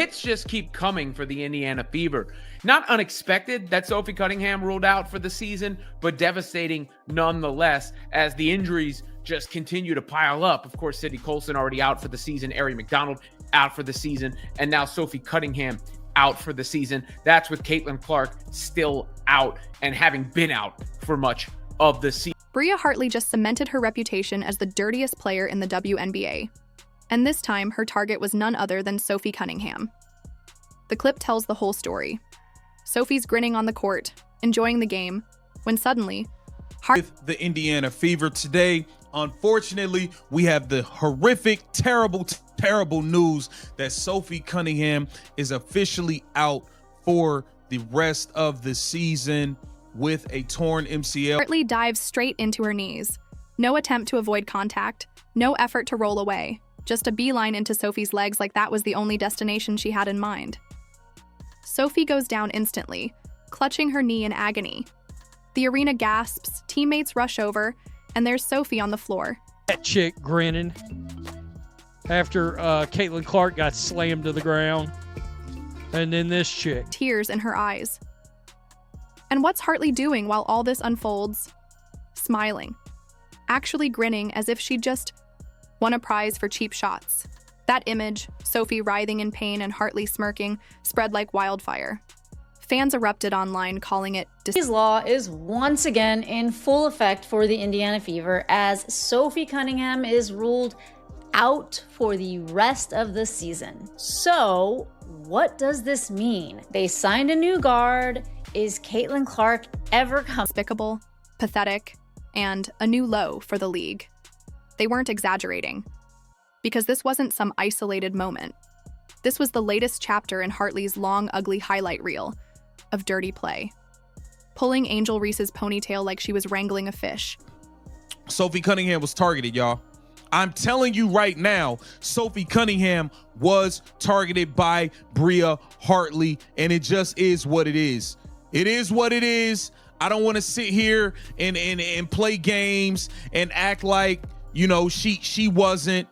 hits just keep coming for the Indiana Fever. Not unexpected that Sophie Cunningham ruled out for the season, but devastating nonetheless as the injuries just continue to pile up. Of course, Sydney Colson already out for the season, Ari McDonald out for the season, and now Sophie Cunningham out for the season. That's with Caitlin Clark still out and having been out for much of the season. Bria Hartley just cemented her reputation as the dirtiest player in the WNBA. And this time, her target was none other than Sophie Cunningham. The clip tells the whole story. Sophie's grinning on the court, enjoying the game, when suddenly, with the Indiana Fever today, unfortunately, we have the horrific, terrible news that Sophie Cunningham is officially out for the rest of the season with a torn MCL. Hartley dives straight into her knees. No attempt to avoid contact, no effort to roll away. Just a beeline into Sophie's legs like that was the only destination she had in mind. Sophie goes down instantly, clutching her knee in agony. The arena gasps, teammates rush over, and there's Sophie on the floor. That chick grinning after Caitlin Clark got slammed to the ground. And then this chick. Tears in her eyes. And what's Hartley doing while all this unfolds? Smiling. Actually grinning as if she just won a prize for cheap shots. That image, Sophie writhing in pain and Hartley smirking, spread like wildfire. Fans erupted online, calling it This law is once again in full effect for the Indiana Fever as Sophie Cunningham is ruled out for the rest of the season. So, what does this mean? They signed a new guard. Is Caitlin Clark ever coming? Despicable, pathetic, and a new low for the league. They weren't exaggerating, because this wasn't some isolated moment. This was the latest chapter in Hartley's long, ugly highlight reel of dirty play. Pulling Angel Reese's ponytail like she was wrangling a fish. Sophie Cunningham was targeted, y'all. I'm telling you right now, Sophie Cunningham was targeted by Bria Hartley, and it just is what it is. It is what it is. I don't want to sit here and play games and act like, you know, she wasn't.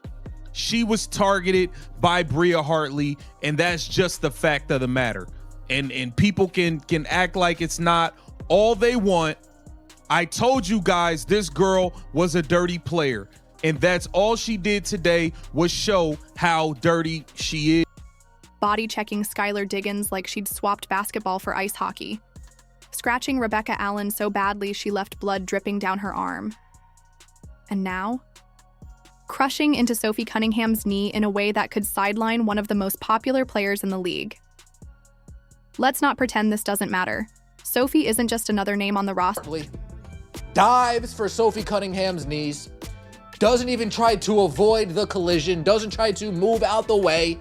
She was targeted by Bria Hartley, and that's just the fact of the matter. And people can act like it's not all they want. I told you guys this girl was a dirty player, and that's all she did today was show how dirty she is. Body checking Skylar Diggins like she'd swapped basketball for ice hockey. Scratching Rebecca Allen so badly she left blood dripping down her arm. And now, crushing into Sophie Cunningham's knee in a way that could sideline one of the most popular players in the league. Let's not pretend this doesn't matter. Sophie isn't just another name on the roster. Hartley dives for Sophie Cunningham's knees, doesn't even try to avoid the collision, doesn't try to move out the way.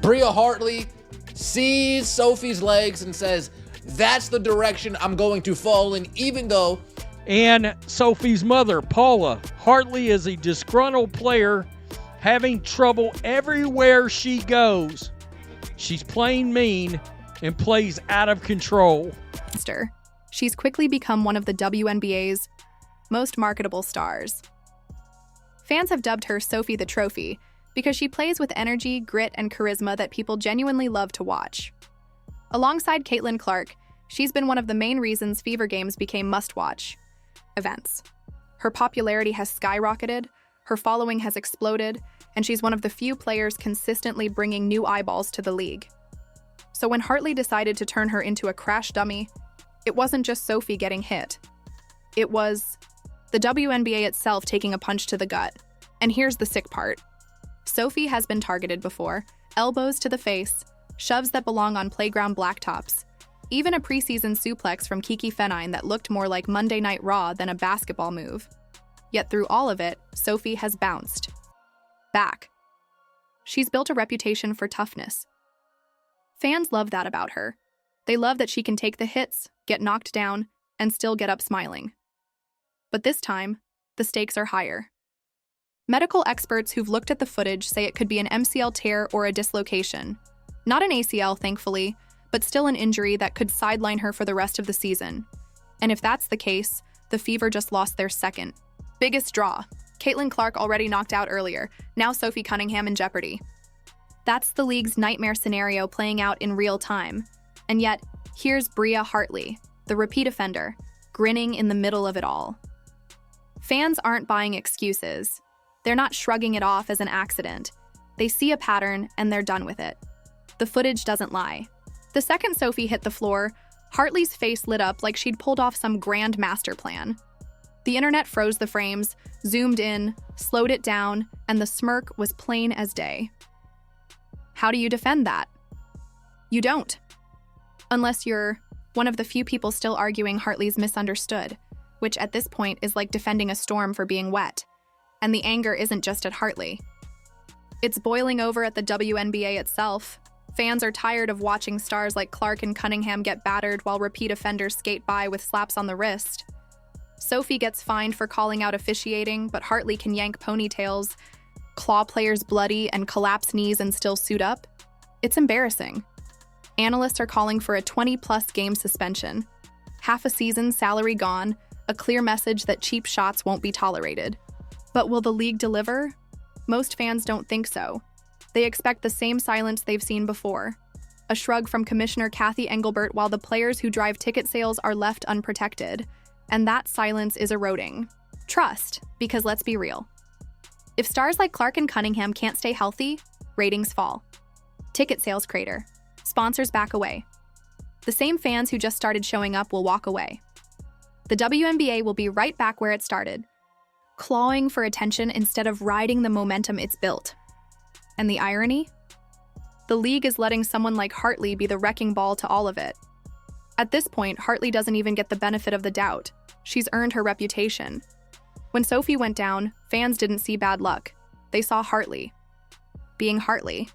Bria Hartley sees Sophie's legs and says, that's the direction I'm going to fall in, even though. And Sophie's mother, Paula Hartley, is a disgruntled player having trouble everywhere she goes. She's playing mean and plays out of control. She's quickly become one of the WNBA's most marketable stars. Fans have dubbed her Sophie the Trophy because she plays with energy, grit, and charisma that people genuinely love to watch. Alongside Caitlin Clark, she's been one of the main reasons Fever games became must-watch events. Her popularity has skyrocketed, her following has exploded, and she's one of the few players consistently bringing new eyeballs to the league. So when Hartley decided to turn her into a crash dummy, it wasn't just Sophie getting hit. It was the WNBA itself taking a punch to the gut. And here's the sick part. Sophie has been targeted before, elbows to the face, shoves that belong on playground blacktops, even a preseason suplex from Kiki Fenine that looked more like Monday Night Raw than a basketball move. Yet through all of it, Sophie has bounced back. She's built a reputation for toughness. Fans love that about her. They love that she can take the hits, get knocked down, and still get up smiling. But this time, the stakes are higher. Medical experts who've looked at the footage say it could be an MCL tear or a dislocation. Not an ACL, thankfully, but still an injury that could sideline her for the rest of the season. And if that's the case, the Fever just lost their second biggest draw. Caitlin Clark already knocked out earlier, now Sophie Cunningham in jeopardy. That's the league's nightmare scenario playing out in real time. And yet, here's Bria Hartley, the repeat offender, grinning in the middle of it all. Fans aren't buying excuses. They're not shrugging it off as an accident. They see a pattern and they're done with it. The footage doesn't lie. The second Sophie hit the floor, Hartley's face lit up like she'd pulled off some grand master plan. The internet froze the frames, zoomed in, slowed it down, and the smirk was plain as day. How do you defend that? You don't. Unless you're one of the few people still arguing Hartley's misunderstood, which at this point is like defending a storm for being wet. And the anger isn't just at Hartley. It's boiling over at the WNBA itself. Fans are tired of watching stars like Clark and Cunningham get battered while repeat offenders skate by with slaps on the wrist. Sophie gets fined for calling out officiating, but Hartley can yank ponytails, claw players bloody, and collapse knees and still suit up. It's embarrassing. Analysts are calling for a 20-plus game suspension. Half a season, salary gone, a clear message that cheap shots won't be tolerated. But will the league deliver? Most fans don't think so. They expect the same silence they've seen before. A shrug from Commissioner Kathy Engelbert while the players who drive ticket sales are left unprotected. And that silence is eroding trust, because let's be real. If stars like Clark and Cunningham can't stay healthy, ratings fall. Ticket sales crater. Sponsors back away. The same fans who just started showing up will walk away. The WNBA will be right back where it started, clawing for attention instead of riding the momentum it's built. And the irony? The league is letting someone like Hartley be the wrecking ball to all of it. At this point, Hartley doesn't even get the benefit of the doubt. She's earned her reputation. When Sophie went down, fans didn't see bad luck. They saw Hartley. Being Hartley.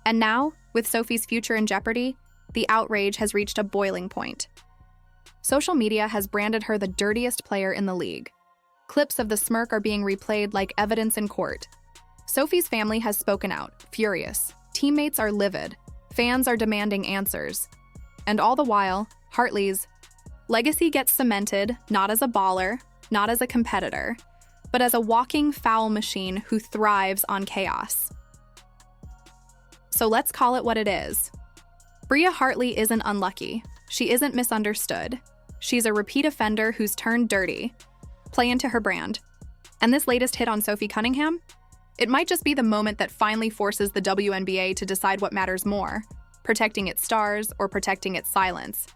And now, with Sophie's future in jeopardy, the outrage has reached a boiling point. Social media has branded her the dirtiest player in the league. Clips of the smirk are being replayed like evidence in court. Sophie's family has spoken out, furious. Teammates are livid. Fans are demanding answers. And all the while, Hartley's legacy gets cemented not as a baller, not as a competitor, but as a walking foul machine who thrives on chaos. So let's call it what it is. Bria Hartley isn't unlucky. She isn't misunderstood. She's a repeat offender who's turned dirty. Play into her brand. And this latest hit on Sophie Cunningham? It might just be the moment that finally forces the WNBA to decide what matters more, protecting its stars or protecting its silence.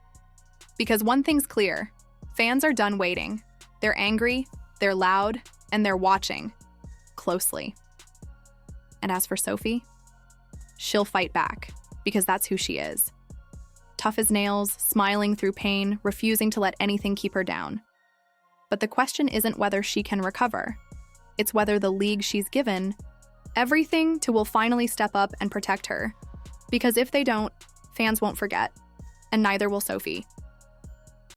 Because one thing's clear, fans are done waiting. They're angry, they're loud, and they're watching closely. And as for Sophie, she'll fight back, because that's who she is. Tough as nails, smiling through pain, refusing to let anything keep her down. But the question isn't whether she can recover. It's whether the league she's given everything to will finally step up and protect her. Because if they don't, fans won't forget, and neither will Sophie.